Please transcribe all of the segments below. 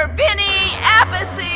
Mr. Vinny Appice.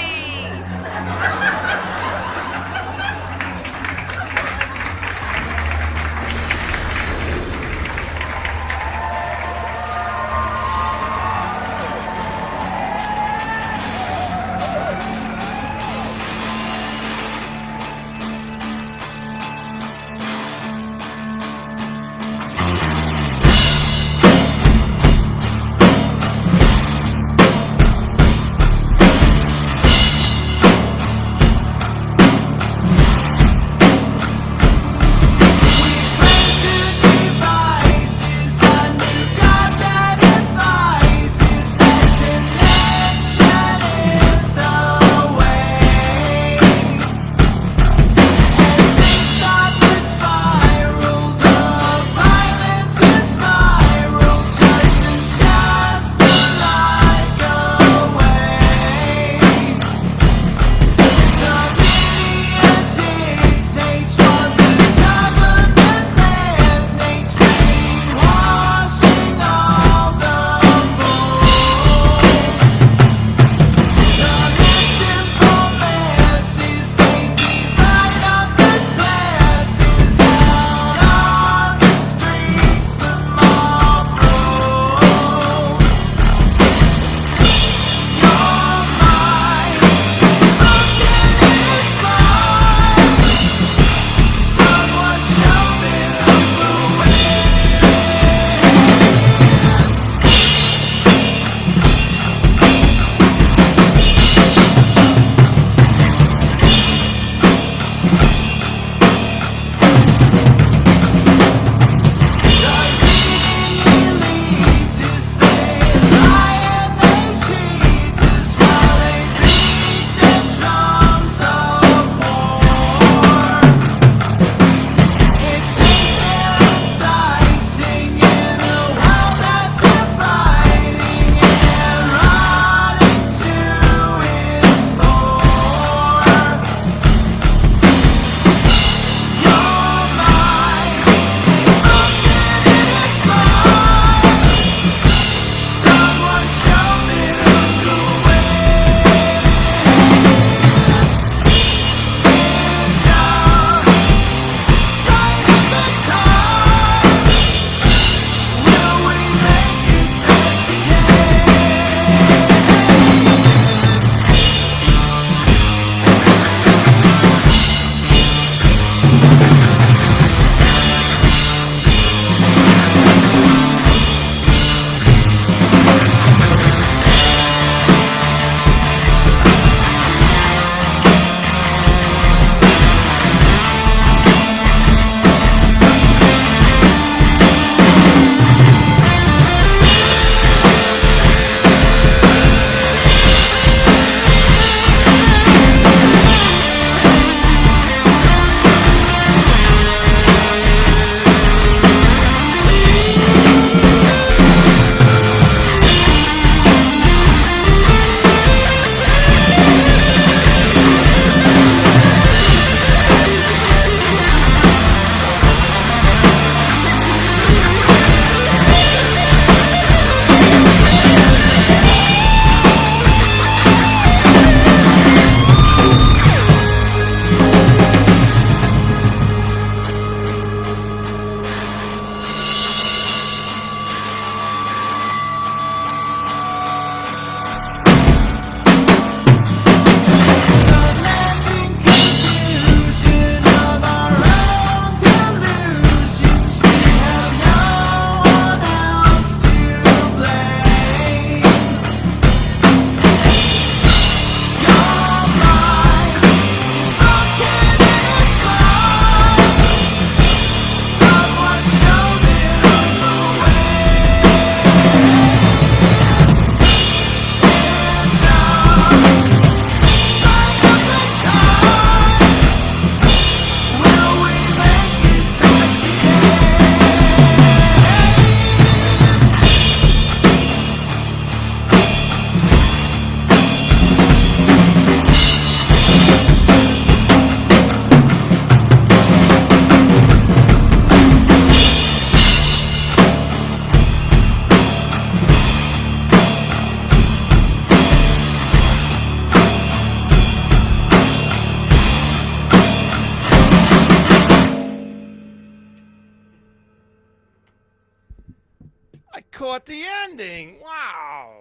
caught the ending. Wow.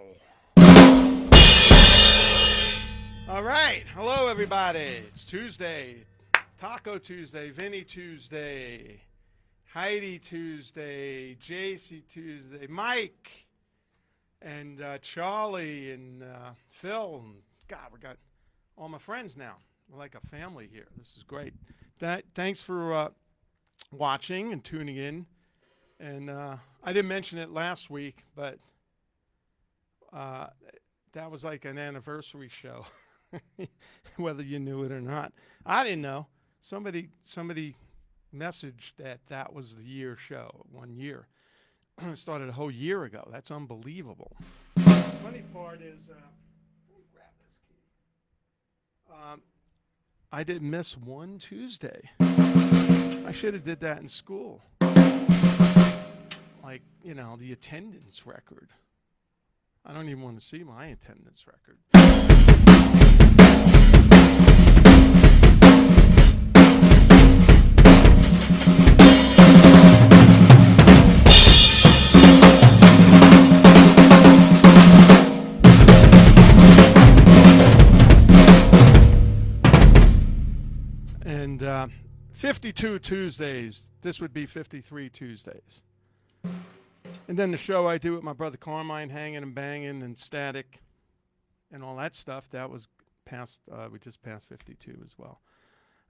All right. Hello, everybody. It's Tuesday. Taco Tuesday, Vinny Tuesday, Heidi Tuesday, JC Tuesday, Mike, and Charlie, and Phil. And God, we got all my friends now. We're like a family here. This is great. Thanks for watching and tuning in. And I didn't mention it last week, but that was like an anniversary show, whether you knew it or not. I didn't know. Somebody messaged that was the year show, 1 year. It started a whole year ago. That's unbelievable. The funny part is, let me grab this key. I didn't miss one Tuesday. I should have did that in school. Like, the attendance record. I don't even want to see my attendance record. And 52 Tuesdays. This would be 53 Tuesdays. And then the show I do with my brother Carmine, Hanging and Banging and Static and all that stuff, that was past, we just passed 52 as well.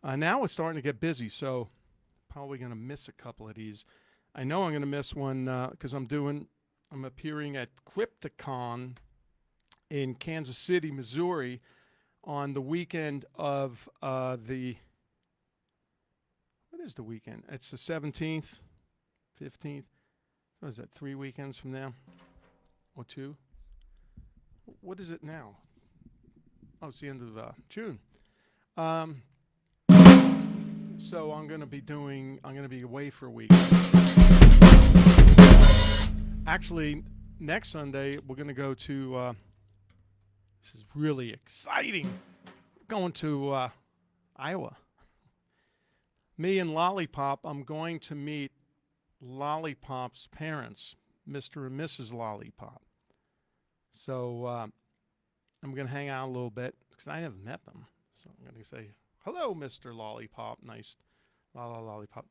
Now we're starting to get busy, so probably going to miss a couple of these. I know I'm going to miss one because I'm appearing at Crypticon in Kansas City, Missouri on the weekend of what is the weekend? It's the 17th, 15th. What is that, 3 weekends from now? Or 2? What is it now? Oh, it's the end of June. So I'm going to be away for a week. Actually, next Sunday, we're going to go to, this is really exciting, going to Iowa. Me and Lollipop, I'm going to meet Lollipop's parents, Mr. and Mrs. Lollipop. So I'm going to hang out a little bit because I haven't met them. So I'm going to say, hello, Mr. Lollipop. Nice, Lollipop.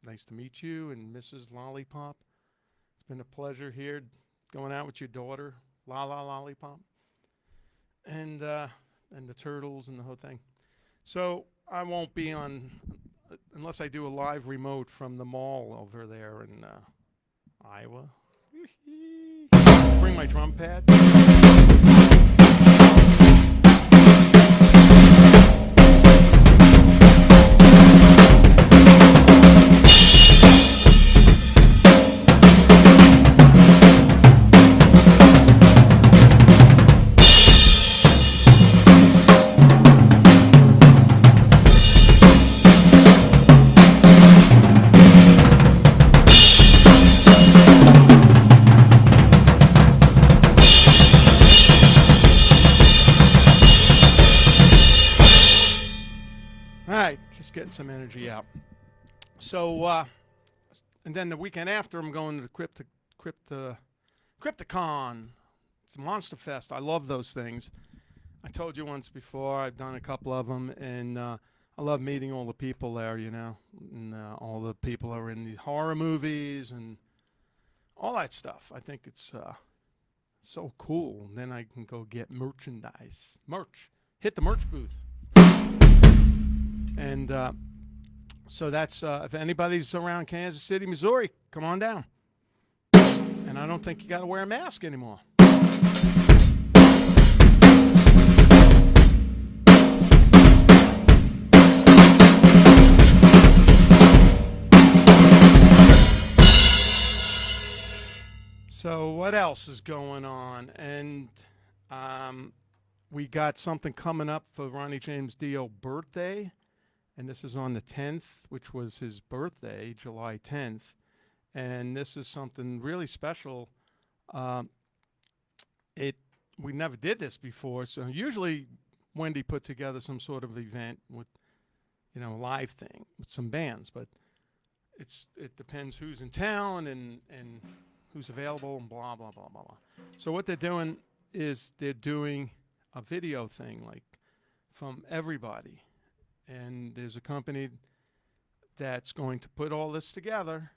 Nice to meet you, and Mrs. Lollipop. It's been a pleasure here going out with your daughter, Lollipop, and the turtles and the whole thing. So I won't be on unless I do a live remote from the mall over there in Iowa. Bring my drum pad. Getting some energy out. So, and then the weekend after, I'm going to Crypticon. It's a Monster Fest. I love those things. I told you once before, I've done a couple of them, and I love meeting all the people there, and all the people who are in the horror movies and all that stuff. I think it's so cool. And then I can go get merch. Hit the merch booth. And so that's, if anybody's around Kansas City, Missouri, come on down. And I don't think you got to wear a mask anymore. So what else is going on? And we got something coming up for Ronnie James Dio birthday. And this is on the 10th, which was his birthday, July 10th. And this is something really special. We never did this before. So usually Wendy put together some sort of event with, live thing with some bands. But it depends who's in town and who's available, and blah, blah, blah, blah, blah. So what they're doing is they're doing a video thing, like from everybody. And there's a company that's going to put all this together.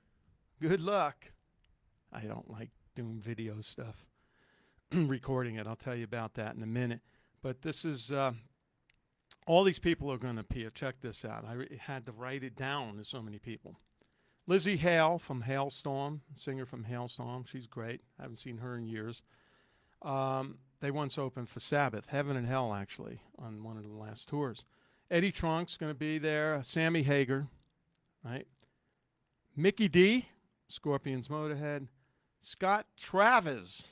Good luck. I don't like doing video stuff, recording it. I'll tell you about that in a minute. But this is, all these people are going to appear. Check this out. I had to write it down. There's so many people. Lizzie Hale from Hailstorm, singer from Hailstorm. She's great. I haven't seen her in years. They once opened for Sabbath, Heaven and Hell, actually, on one of the last tours. Eddie Trunk's going to be there. Sammy Hagar, right? Mickey D, Scorpions Motorhead. Scott Travers.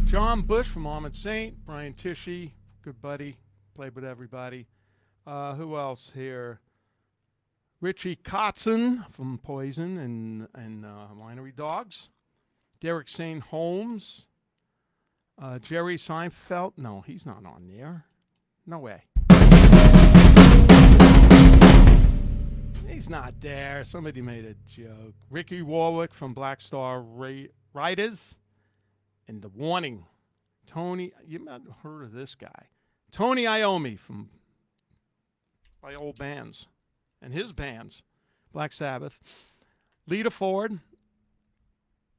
John Bush from Armored Saint. Brian Tishy, good buddy, played with everybody. Who else here? Richie Kotzen from Poison and Winery Dogs. Derek St. Holmes. Jerry Seinfeld. No, he's not on there. No way. He's not there. Somebody made a joke. Ricky Warwick from Black Star Riders. And The Warning. Tony, you might have heard of this guy. Tony Iommi from my old bands and his bands, Black Sabbath. Lita Ford.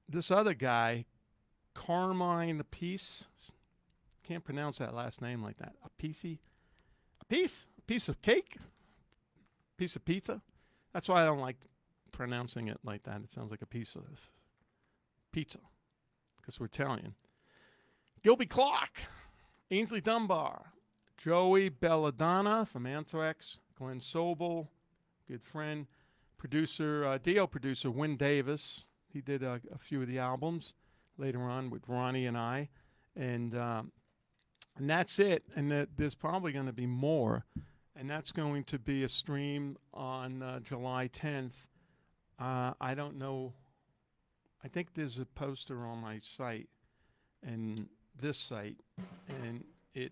This other guy, Carmine Appice. Can't pronounce that last name like that. Appice? A piece of cake? Piece of pizza? That's why I don't like pronouncing it like that. It sounds like a piece of pizza because we're Italian. Gilby Clark, Ainsley Dunbar, Joey Belladonna from Anthrax, Glenn Sobel, good friend, producer, Dio producer Wyn Davis. He did a few of the albums later on with Ronnie and I, and that's it. And there's probably going to be more, and that's going to be a stream on July 10th. I don't know. I think there's a poster on my site and this site, and it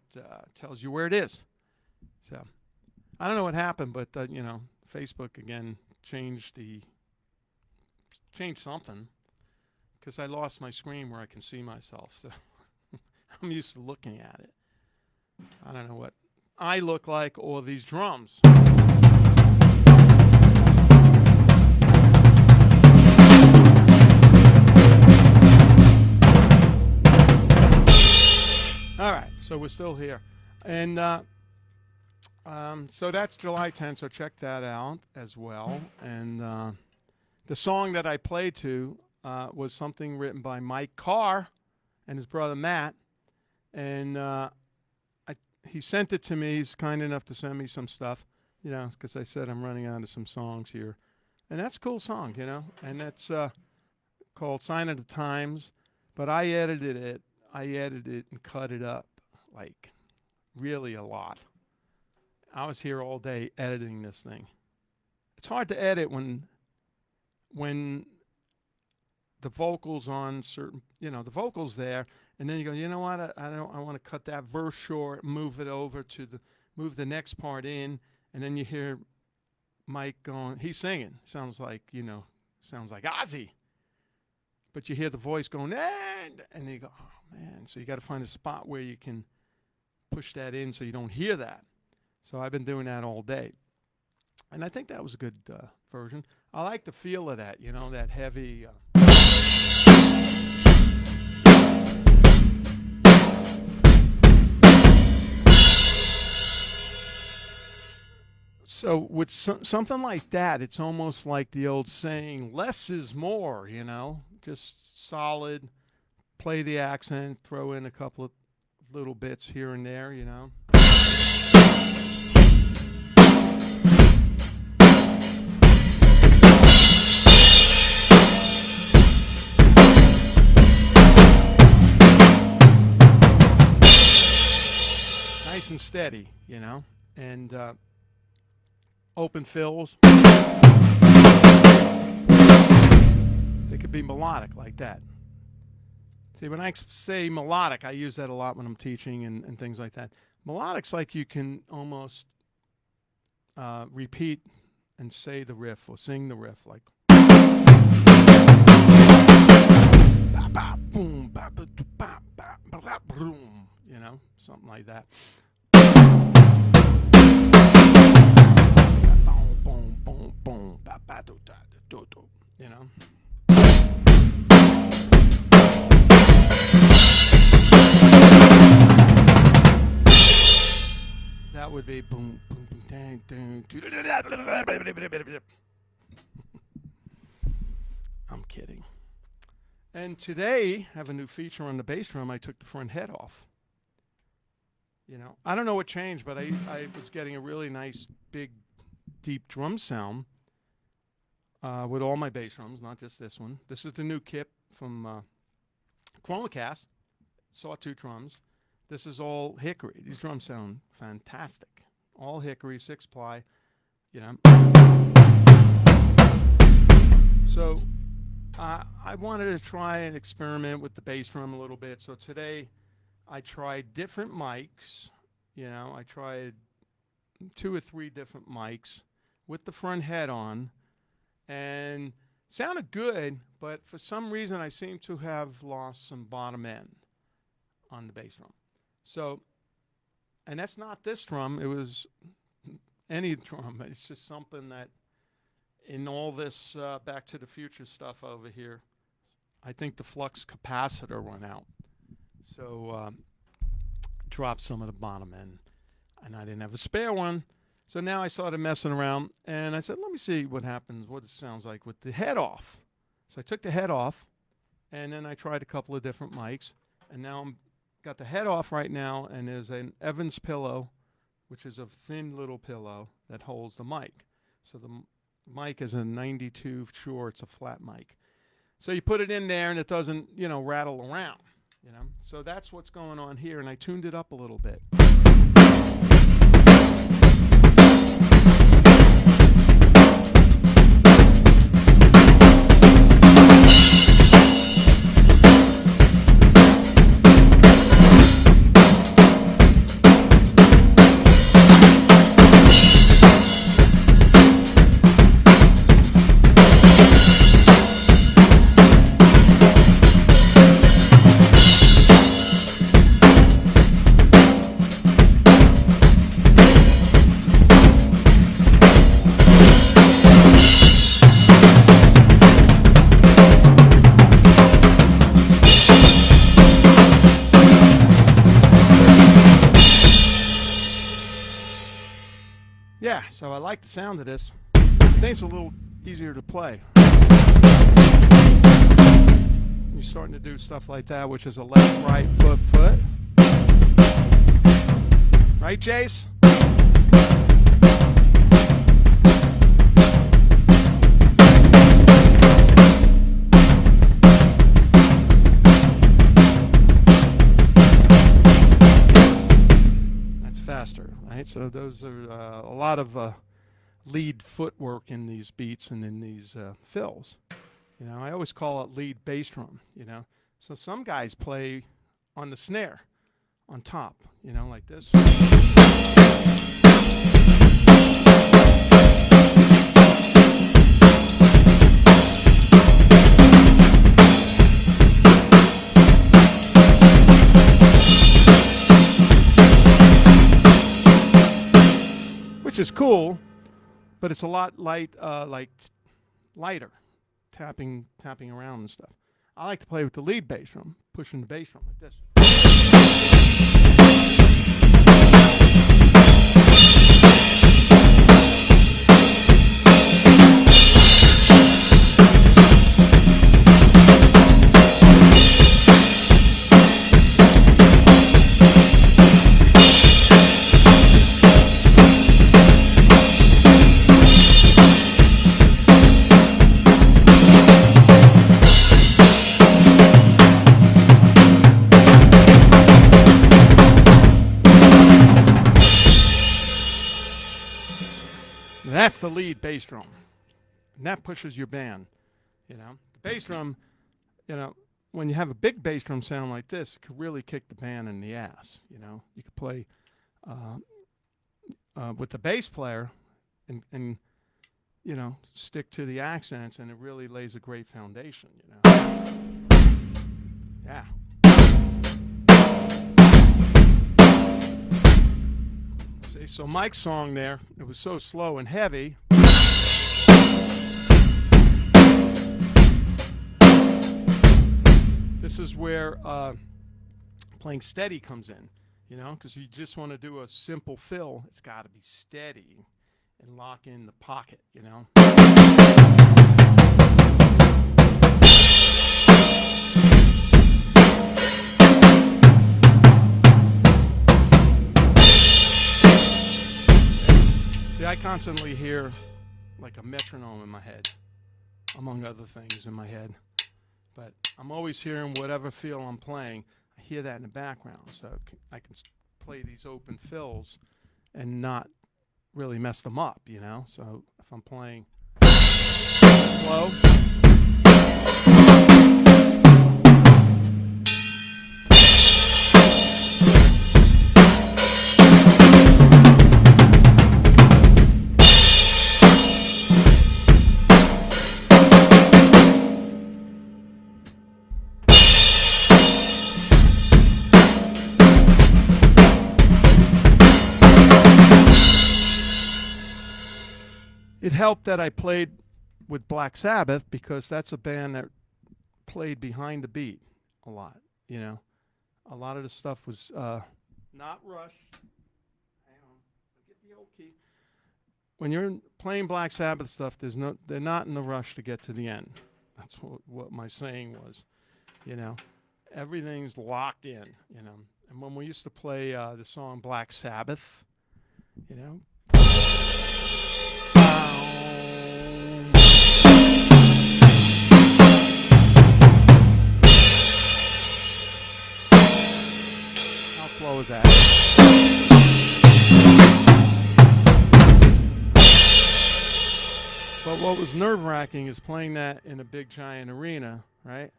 tells you where it is. So I don't know what happened, but Facebook again changed something because I lost my screen where I can see myself. So I'm used to looking at it. I don't know what I look like or these drums. All right, so we're still here. And so that's July 10th, so check that out as well. And the song that I played to was something written by Mike Carr and his brother Matt. And he sent it to me. He's kind enough to send me some stuff, because I said I'm running out of some songs here. And that's a cool song, And that's called Sign of the Times. But I edited it and cut it up, like, really a lot. I was here all day editing this thing. It's hard to edit when the vocals on certain, the vocals there, and then you go, you know what? I want to cut that verse short, move it over move the next part in, and then you hear Mike going, he's singing, sounds like Ozzy, but you hear the voice going, and then you go, oh man! So you got to find a spot where you can push that in so you don't hear that. So I've been doing that all day. And I think that was a good version. I like the feel of that, that heavy. So with something like that, it's almost like the old saying, less is more, just solid, play the accent, throw in a couple of little bits here and there, Nice and steady, and open fills. They could be melodic like that. See, when I say melodic, I use that a lot when I'm teaching and things like that. Melodic's like you can almost repeat and say the riff or sing the riff like ba ba boom ba ba do, ba ba ba da, boom, something like that. Boom boom boom boom ba ba do da do do, That would be boom, boom, boom, dang, dang. I'm kidding. And today, I have a new feature on the bass drum. I took the front head off. I don't know what changed, but I was getting a really nice, big, deep drum sound with all my bass drums, not just this one. This is the new kit from Chromacast, Sawtooth drums. This is all hickory. These drums sound fantastic. All hickory, 6-ply, So I wanted to try and experiment with the bass drum a little bit. So today I tried different mics. I tried 2 or 3 different mics with the front head on. And sounded good, but for some reason I seem to have lost some bottom end on the bass drum. So, and that's not this drum, it was any drum. It's just something that in all this Back to the Future stuff over here, I think the flux capacitor went out. So, dropped some of the bottom end. And I didn't have a spare one. So now I started messing around, and I said, let me see what happens, what it sounds like with the head off. So I took the head off, and then I tried a couple of different mics, and now I'm got the head off right now, and there's an Evans pillow, which is a thin little pillow that holds the mic. So the mic is a 92 Shure. It's a flat mic. So you put it in there, and it doesn't, rattle around. So that's what's going on here, and I tuned it up a little bit. Yeah, so I like the sound of this. I think it's a little easier to play. You're starting to do stuff like that, which is a left, right, foot, foot. Right, Jace? Faster, right? So those are a lot of lead footwork in these beats and in these fills. I always call it lead bass drum. So some guys play on the snare on top, like this. Which is cool, but it's a lot lighter, tapping around and stuff. I like to play with the lead bass drum, pushing the bass drum like this. That's the lead bass drum. And that pushes your band. The bass drum, when you have a big bass drum sound like this, it could really kick the band in the ass. You could play with the bass player. and stick to the accents, and it really lays a great foundation, Yeah. See, so Mike's song there, it was so slow and heavy. This is where playing steady comes in, because you just want to do a simple fill. It's got to be steady and lock in the pocket, See, I constantly hear like a metronome in my head, among other things in my head. But I'm always hearing whatever feel I'm playing. I hear that in the background, so I can play these open fills and not really mess them up, So if I'm playing slow, it helped that I played with Black Sabbath, because that's a band that played behind the beat a lot, A lot of the stuff was not Rush. Hang on, get the old key. When you're playing Black Sabbath stuff, they're not in the rush to get to the end. That's what my saying was, Everything's locked in, And when we used to play the song Black Sabbath, How slow is that? But what was nerve-wracking is playing that in a big giant arena, right?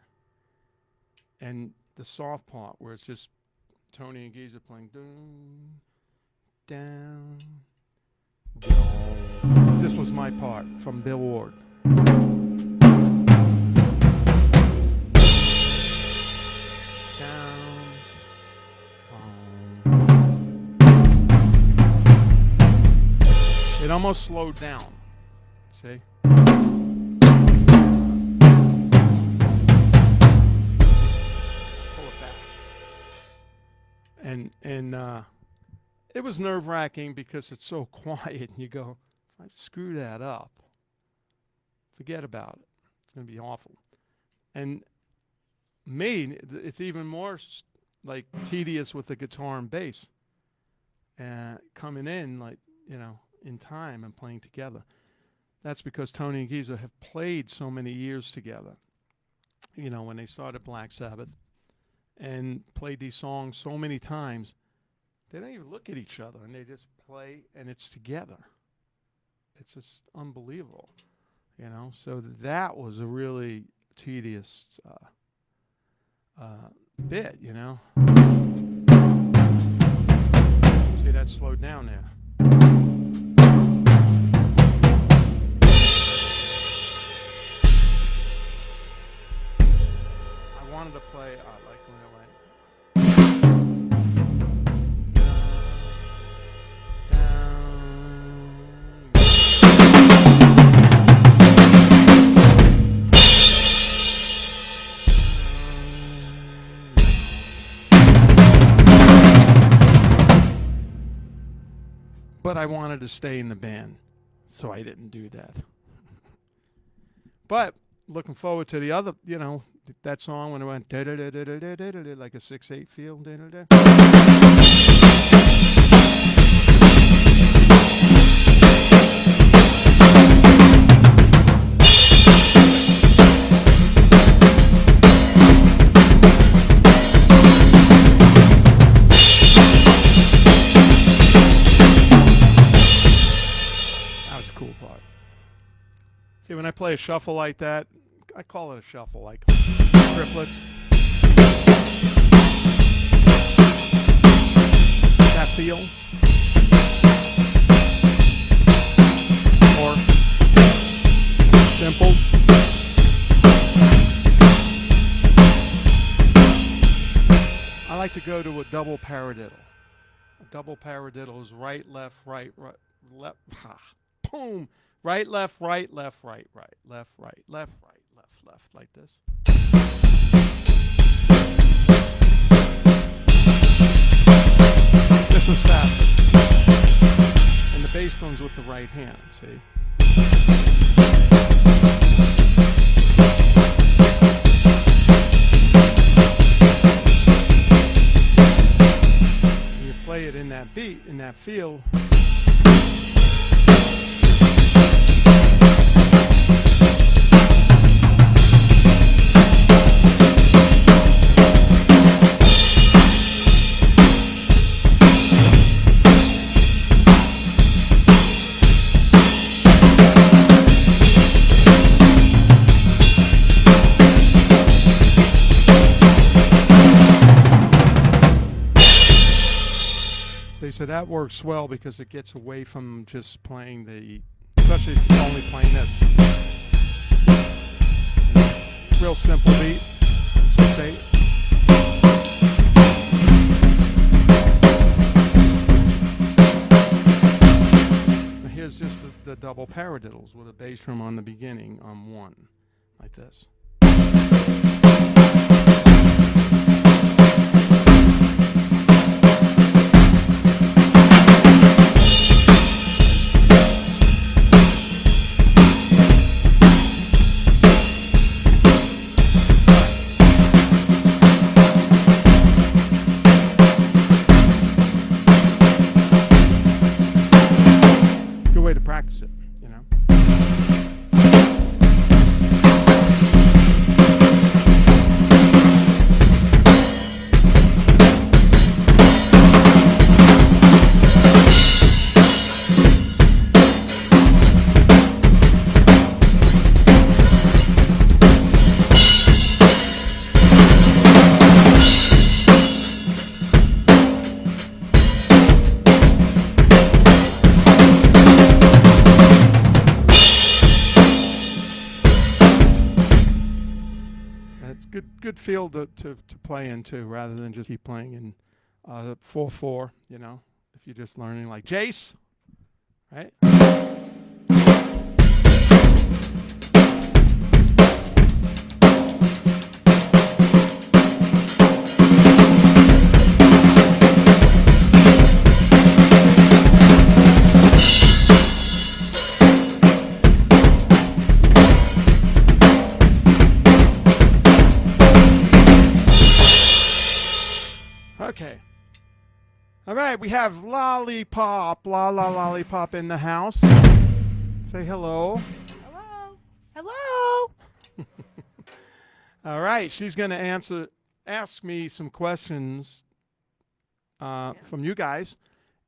And the soft part where it's just Tony and Geezer playing down. This was my part from Bill Ward. Down, it almost slowed down. See? Pull it back. And it was nerve-wracking because it's so quiet, and you go, if I screw that up, forget about it. It's going to be awful. And it's even more like tedious with the guitar and bass coming in, like, in time and playing together. That's because Tony and Geezer have played so many years together, when they started Black Sabbath, and played these songs so many times. They don't even look at each other, and they just play, and it's together. It's just unbelievable, So that was a really tedious bit, See, that slowed down there. I wanted to play, like when it went. But I wanted to stay in the band, so I didn't do that. But looking forward to the other, that song when it went like a 6/8 feel. See, when I play a shuffle like that, I call it a shuffle, like triplets. That feel. simple. I like to go to a double paradiddle. A double paradiddle is right, left, right, left, boom, right, left, right, left, right, right, left, right, left, right, left, left, like this. This is faster. And the bass drum's with the right hand, see? You play it in that beat, in that feel. So that works well because it gets away from just playing the, especially if you're only playing this. Real simple beat, 6/8. Now here's just the double paradiddles with a bass drum on the beginning on 1, like this. Practice it, you know. It's good feel to play in too, rather than just keep playing in 4/4. You know, if you're just learning like Jace, right? Okay. All right, we have Lollipop, Lollipop in the house. Say hello. Hello. Hello. All right, she's going to ask me some questions from you guys,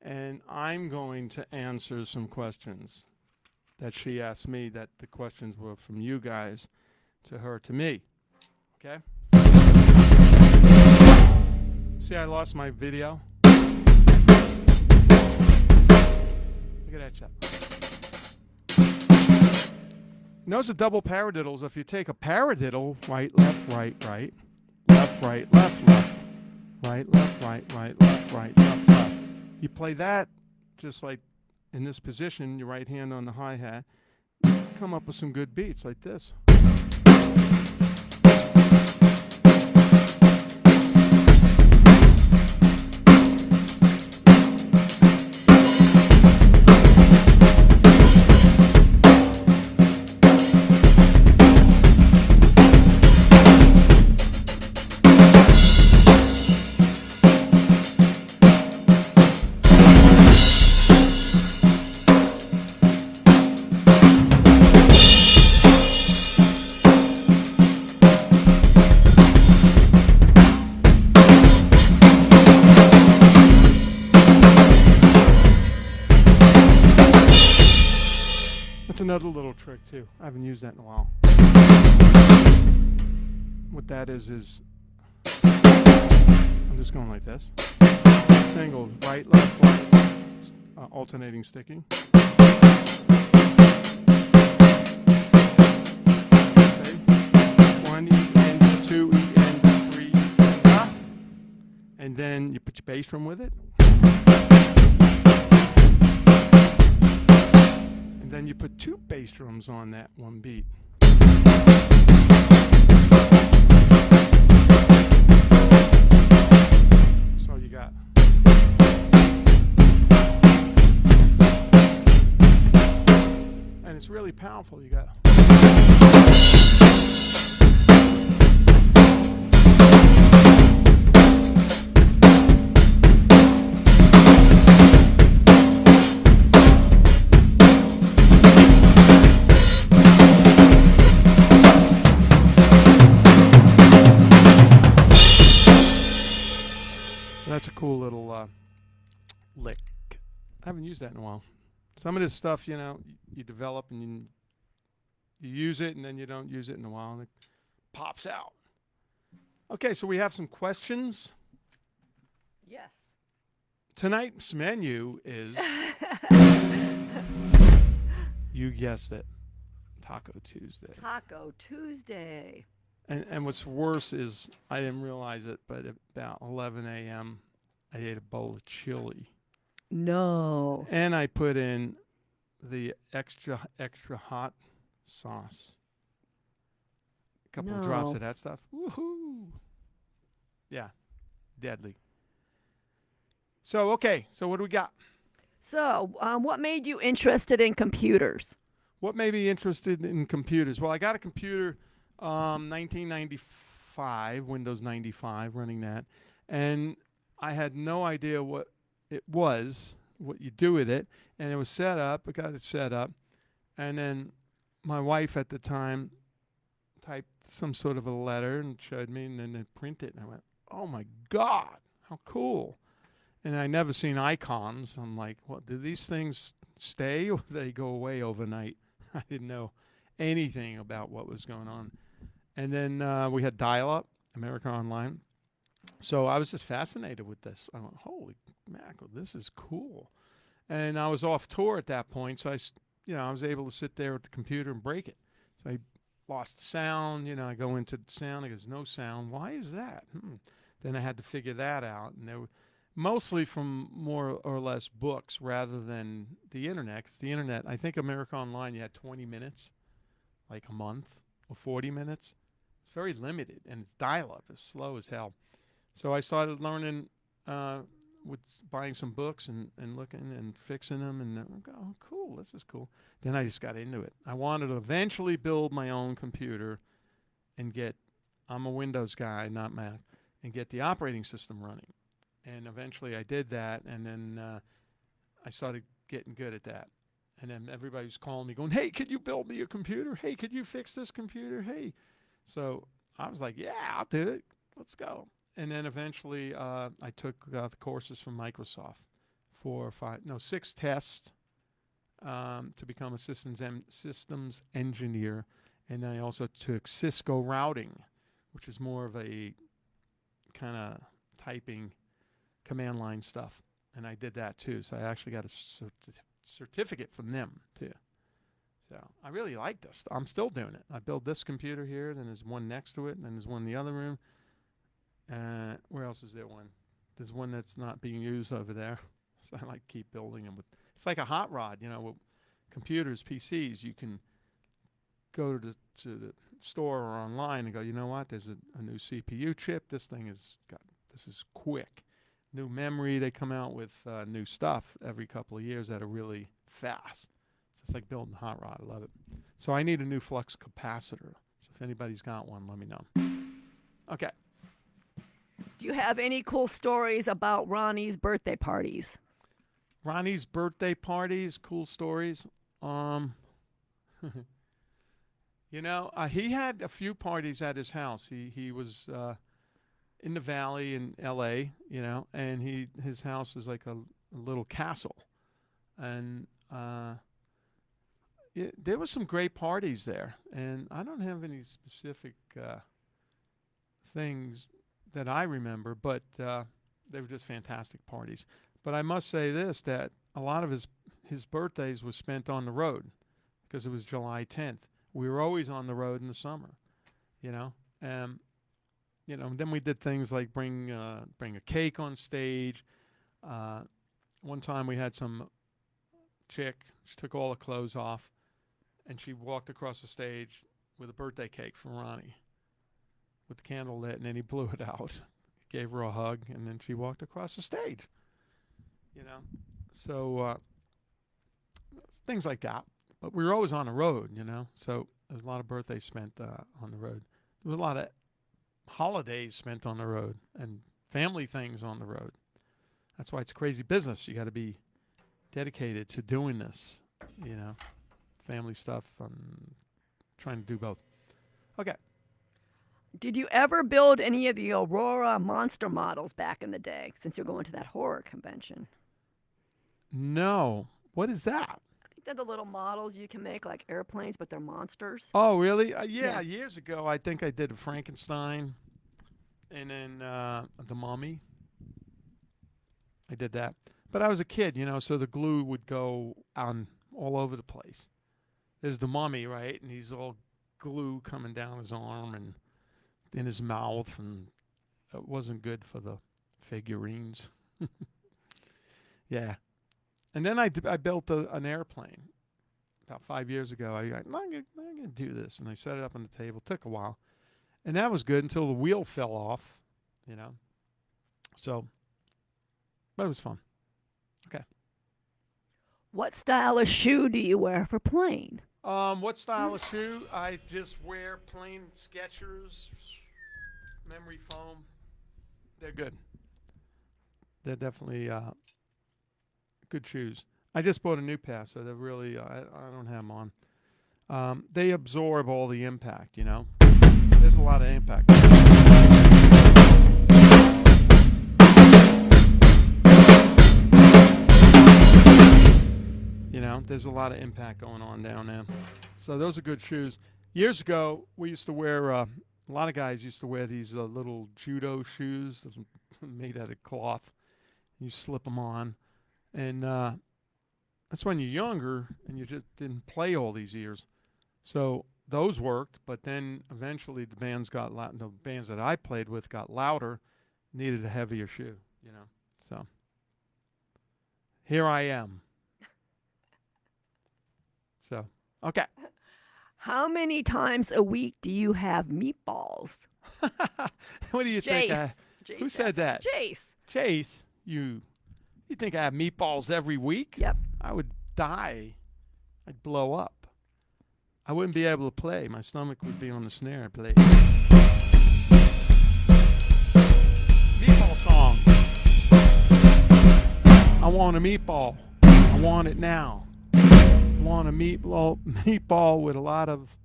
and I'm going to answer some questions that she asked me, that the questions were from you guys to her, to me. Okay? See, I lost my video. Look at that shot. And those are double paradiddles. If you take a paradiddle, right, left, right, right, left, right, left, left, right, left, right, right, left, right, left, left. You play that just like in this position, your right hand on the hi-hat. Come up with some good beats like this. Another little trick too. I haven't used that in a while. What that is I'm just going like this. Single, right, left, alternating sticking. And then you put your bass drum with it. And then you put 2 bass drums on that one beat. So you got. And it's really powerful. You got. That's a cool little lick. I haven't used that in a while. Some of this stuff, you know, you develop and you use it, and then you don't use it in a while, and it pops out. Okay, so we have some questions. Yes. Tonight's menu is, you guessed it, Taco Tuesday. Taco Tuesday. And what's worse is I didn't realize it, but at about 11 a.m., I ate a bowl of chili. No. And I put in the extra hot sauce. A couple of drops of that stuff. Woohoo! Yeah, deadly. So, okay, so what do we got? So, what made you interested in computers? What made me interested in computers? Well, I got a computer 1995, Windows 95, running that. And I had no idea what it was, what you do with it. And it was set up. I got it set up. And then my wife at the time typed some sort of a letter and showed me, and then it printed. And I went, oh, my God, how cool. And I never seen icons. I'm like, what, do these things stay or do they go away overnight? I didn't know anything about what was going on. And then we had dial-up, America Online. So I was just fascinated with this. I went, holy mackerel, this is cool. And I was off tour at that point, so I was able to sit there at the computer and break it. So I lost the sound. You know, I go into the sound. There's no sound. Why is that? Then I had to figure that out. And they were mostly from more or less books rather than the internet. 'Cause the internet, I think America Online, you had 20 minutes, like a month, or 40 minutes. It's very limited, and it's dial-up. It's slow as hell. So I started learning with buying some books and looking and fixing them, and oh, cool, this is cool. Then I just got into it. I wanted to eventually build my own computer and I'm a Windows guy, not Mac, and get the operating system running. And eventually I did that, and then I started getting good at that. And then everybody was calling me going, hey, could you build me a computer? Hey, could you fix this computer? Hey. So I was like, yeah, I'll do it. Let's go. And then eventually I took the courses from Microsoft, 6 tests to become a systems engineer. And I also took Cisco routing, which is more of a kind of typing command line stuff. And I did that too. So I actually got a certificate from them too. So I really like this. I'm still doing it. I build this computer here, then there's one next to it, and then there's one in the other room. Where else is there one? There's one that's not being used over there. So I like keep building them. It's like a hot rod, you know, with computers, PCs. You can go to the store or online and go, you know what? There's a new CPU chip. This is quick. New memory. They come out with new stuff every couple of years that are really fast. So it's like building a hot rod. I love it. So I need a new flux capacitor. So if anybody's got one, let me know. Okay. Do you have any cool stories about Ronnie's birthday parties? Ronnie's birthday parties, cool stories. You know, he had a few parties at his house. He was in the valley in L.A., you know, and his house is like a little castle. And there was some great parties there. And I don't have any specific things that I remember, but they were just fantastic parties. But I must say this, that a lot of his birthdays was spent on the road because it was July 10th. We were always on the road in the summer, you know. Then we did things like bring a cake on stage. Uh, One time we had some chick. She took all the clothes off, and she walked across the stage with a birthday cake from Ronnie, with the candle lit, and then he blew it out. Gave her a hug, and then she walked across the stage. So things like that. But we were always on the road, so there's a lot of birthdays spent on the road. There was a lot of holidays spent on the road and family things on the road. That's why it's crazy business. You got to be dedicated to doing this, family stuff. I'm trying to do both. Okay. Did you ever build any of the Aurora monster models back in the day, since you're going to that horror convention? No. What is that? I think they're the little models you can make like airplanes, but they're monsters. Oh, really? Yeah. Years ago, I think I did a Frankenstein and then the Mummy. I did that. But I was a kid, so the glue would go on all over the place. There's the Mummy, right? And he's all glue coming down his arm and in his mouth, and it wasn't good for the figurines. Yeah. And then I built an airplane about 5 years ago. I'm going to do this. And I set it up on the table. Took a while. And that was good until the wheel fell off, So, but it was fun. Okay. What style of shoe do you wear for playing? What style of shoe? I just wear plain Skechers, memory foam. They're good. They're definitely good shoes. I just bought a new pair, so they're really, I don't have them on. They absorb all the impact, There's a lot of impact. There's a lot of impact going on down there. So those are good shoes. Years ago, we used to wear, a lot of guys used to wear these little judo shoes made out of cloth. You slip them on. And that's when you're younger and you just didn't play all these years. So those worked, but then eventually the bands that I played with got louder, needed a heavier shoe, So here I am. So, okay. How many times a week do you have meatballs? What do you think? Jace. Who said that? Jace. Chase, you think I have meatballs every week? Yep. I would die. I'd blow up. I wouldn't be able to play. My stomach would be on the snare. I'd play. Meatball song. I want a meatball. I want it now. I want a meatball with a lot of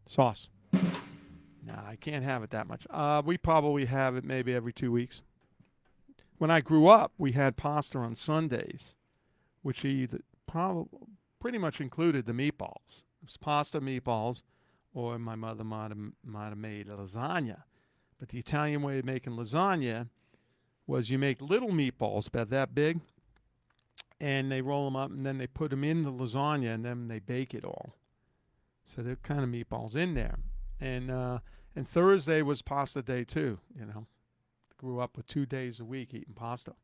sauce. No, I can't have it that much. We probably have it maybe every 2 weeks. When I grew up, we had pasta on Sundays, which pretty much included the meatballs. It was pasta, meatballs, or my mother might have made lasagna. But the Italian way of making lasagna was you make little meatballs about that big, and they roll them up, and then they put them in the lasagna, and then they bake it all. So there are kind of meatballs in there. And Thursday was pasta day too, Grew up with 2 days a week eating pasta.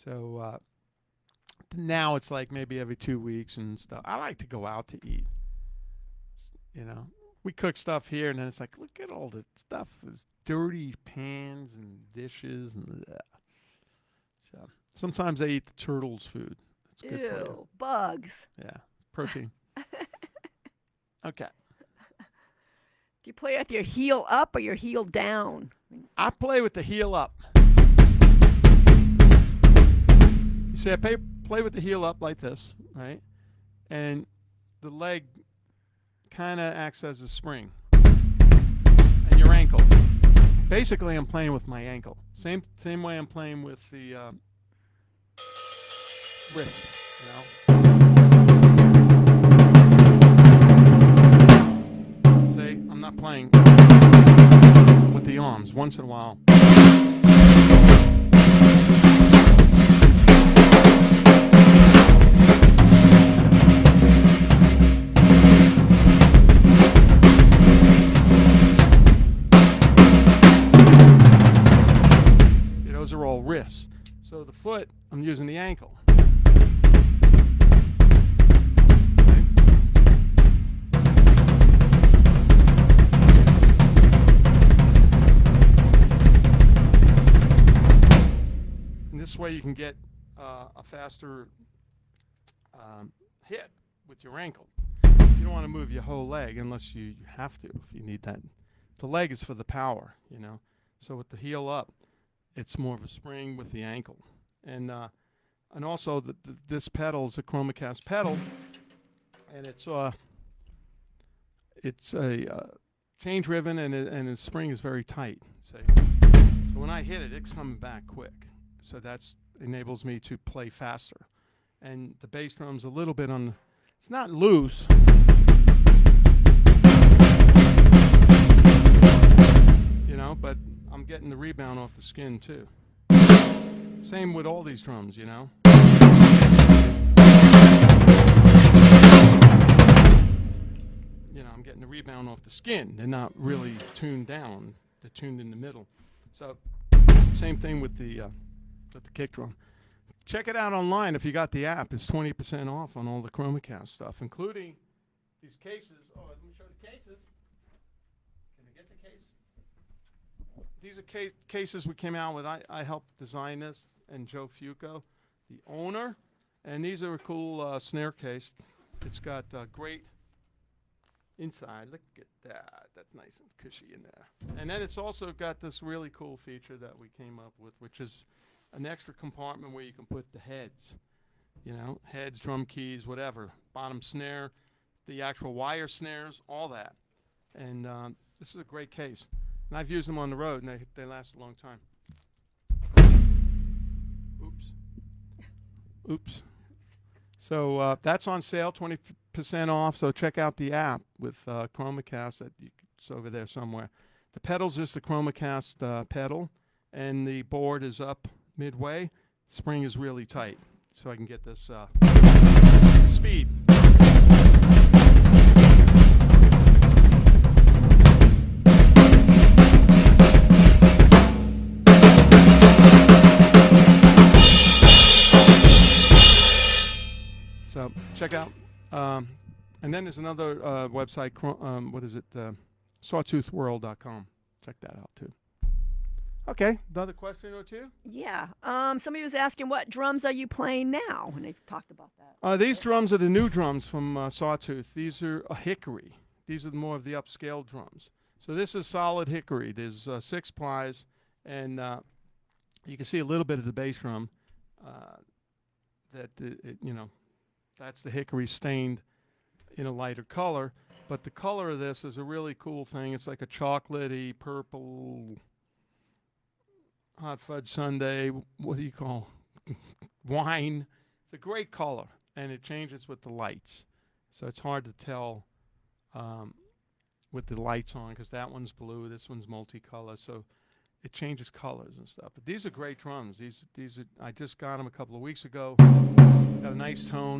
So now it's like maybe every 2 weeks and stuff. I like to go out to eat. We cook stuff here, and then it's like, look at all the stuff. It's dirty pans and dishes. And so sometimes I eat the turtles' food. It's good for you. Ew, bugs. Yeah, protein. Okay. Do you play with your heel up or your heel down? I play with the heel up. You see, I play with the heel up like this, right? And the leg kind of acts as a spring. And your ankle. Basically, I'm playing with my ankle. Same way I'm playing with the wrist, See, I'm not playing with the arms. Once in a while. wrist. So the foot, I'm using the ankle. And this way you can get a faster hit with your ankle. You don't want to move your whole leg unless you have to, if you need that. The leg is for the power, you know. So with the heel up, it's more of a spring with the ankle. And also this pedal is a ChromaCast pedal, and it's a chain driven, and the spring is very tight. So when I hit it, it's coming back quick. So that's enables me to play faster. And the bass drum's a little bit on, it's not loose. You know, but I'm getting the rebound off the skin too. Same with all these drums, you know. You know, I'm getting the rebound off the skin. They're not really tuned down. They're tuned in the middle. So, same thing with the kick drum. Check it out online if you got the app. It's 20% off on all the ChromaCast stuff, including these cases. Oh, let me show the cases. Can I get the case? These are cases we came out with. I helped design this, and Joe Fuco, the owner. And these are a cool snare case. It's got great inside. Look at that. That's nice and cushy in there. And then it's also got this really cool feature that we came up with, which is an extra compartment where you can put the heads. You know, heads, drum keys, whatever. Bottom snare, the actual wire snares, all that. And this is a great case. And I've used them on the road, and they last a long time. Oops. So that's on sale, 20% off. So check out the app with ChromaCast. It's over there somewhere. The pedals is the ChromaCast pedal, and the board is up midway. Spring is really tight, so I can get this speed. So check out, and then there's another website, sawtoothworld.com. Check that out too. Okay, another question or two? Yeah. Somebody was asking, what drums are you playing now? And they talked about that. These drums are the new drums from Sawtooth. These are a hickory. These are more of the upscale drums. So this is solid hickory. There's 6 plies, and you can see a little bit of the bass drum. That's the hickory stained in a lighter color. But the color of this is a really cool thing. It's like a chocolatey purple hot fudge sundae. What do you call wine? It's a great color, and it changes with the lights. So it's hard to tell with the lights on, because that one's blue, this one's multicolor. So it changes colors and stuff. But these are great drums. These are, I just got them a couple of weeks ago. Got a nice tone,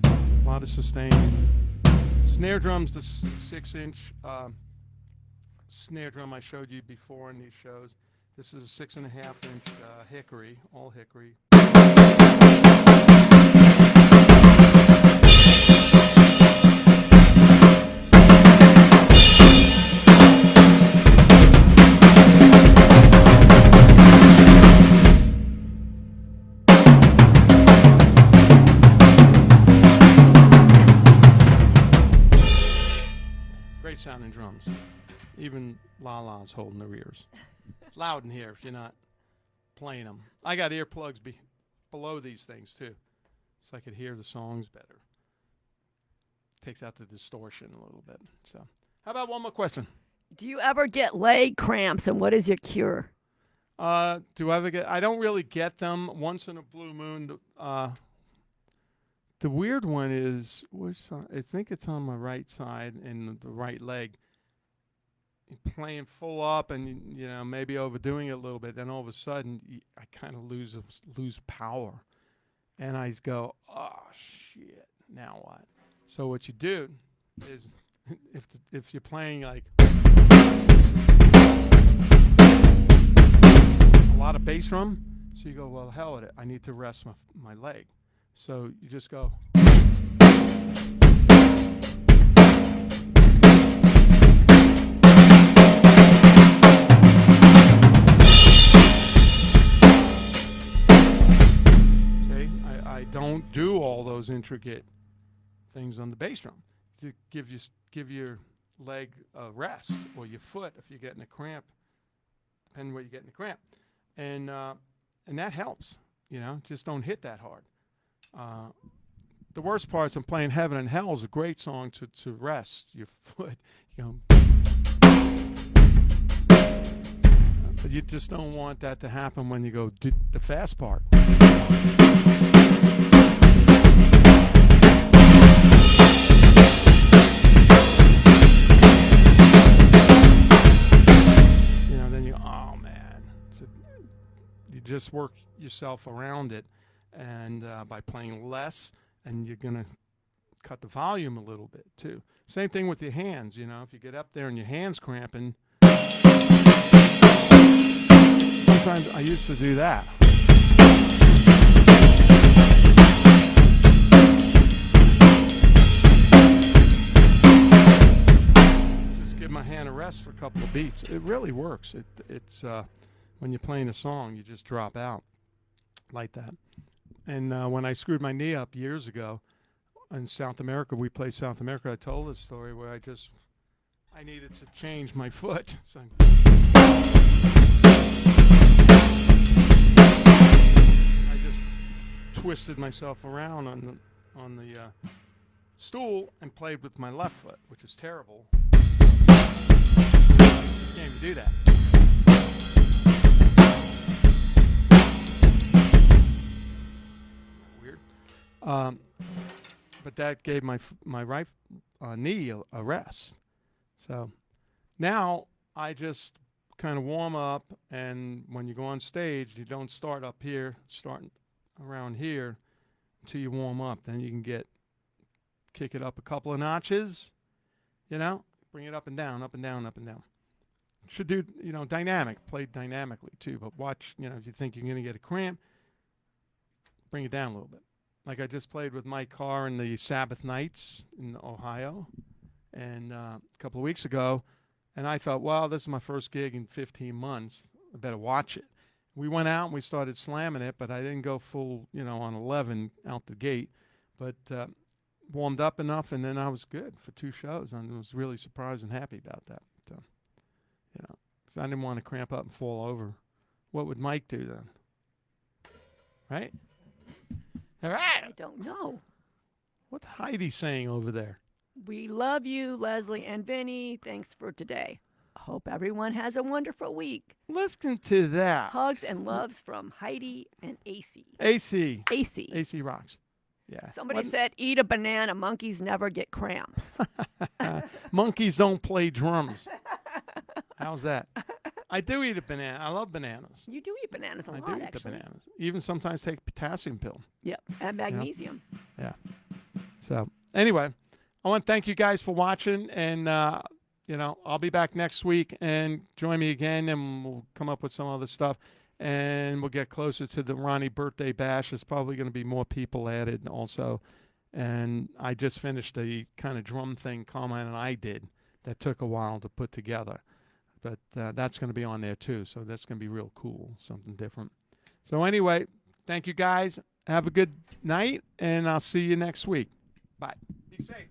a lot of sustain. Snare drum's the 6-inch snare drum I showed you before in these shows. This is a 6.5-inch hickory, all hickory. Great sounding drums. Even Lala's holding their ears. It's loud in here if you're not playing them. I got earplugs below these things too, so I could hear the songs better. Takes out the distortion a little bit. So, how about one more question? Do you ever get leg cramps, and what is your cure? Do I ever get? I don't really get them. Once in a blue moon. The weird one is, I think it's on my right side in the right leg. Playing full up and maybe overdoing it a little bit, then all of a sudden I kind of lose power, and I go, oh shit, now what? So what you do is if you're playing like a lot of bass bass drum. So you go, well, hell with it. I need to rest my leg. So you just go. See, I don't do all those intricate things on the bass drum to give your leg a rest, or your foot if you're getting a cramp, depending where you're getting a cramp, and that helps. Just don't hit that hard. The worst part is I'm playing Heaven and Hell is a great song to rest your foot. But you just don't want that to happen when you go do the fast part. Then you, oh man. So you just work yourself around it, and by playing less, and you're going to cut the volume a little bit too. Same thing with your hands. If you get up there and your hand's cramping, sometimes I used to do that. Just give my hand a rest for a couple of beats. It really works. It's when you're playing a song, you just drop out like that. And when I screwed my knee up years ago in South America, we played South America. I told this story where I needed to change my foot. So I just twisted myself around on the stool and played with my left foot, which is terrible. You can't even do that. Weird. But that gave my right knee a rest. So now I just kind of warm up, and when you go on stage, you don't start up here, start around here until you warm up. Then you can kick it up a couple of notches, bring it up and down, up and down, up and down. Should do, dynamic, play dynamically too, but watch, if you think you're going to get a cramp, bring it down a little bit. Like I just played with Mike Carr in the Sabbath Nights in Ohio, and a couple of weeks ago, and I thought, well, this is my first gig in 15 months. I better watch it. We went out and we started slamming it, but I didn't go full, on 11 out the gate, but warmed up enough, and then I was good for 2 shows, and I was really surprised and happy about that. So, 'cause I didn't want to cramp up and fall over. What would Mike do then? Right? All right. I don't know. What's Heidi saying over there? We love you, Leslie and Vinny. Thanks for today. Hope everyone has a wonderful week. Listen to that. Hugs and loves from Heidi and AC. AC. AC. AC rocks. Yeah. Somebody said, eat a banana. Monkeys never get cramps. Monkeys don't play drums. How's that? I do eat a banana. I love bananas. You do eat bananas a lot, I do eat actually. the bananas. Even sometimes take a potassium pill. Yep, and magnesium. Yeah. So anyway, I want to thank you guys for watching, and I'll be back next week, and join me again, and we'll come up with some other stuff, and we'll get closer to the Ronnie birthday bash. There's probably going to be more people added also, and I just finished a kind of drum thing Carmine and I did that took a while to put together. But that's going to be on there too, so that's going to be real cool, something different. So anyway, thank you guys. Have a good night, and I'll see you next week. Bye. Be safe.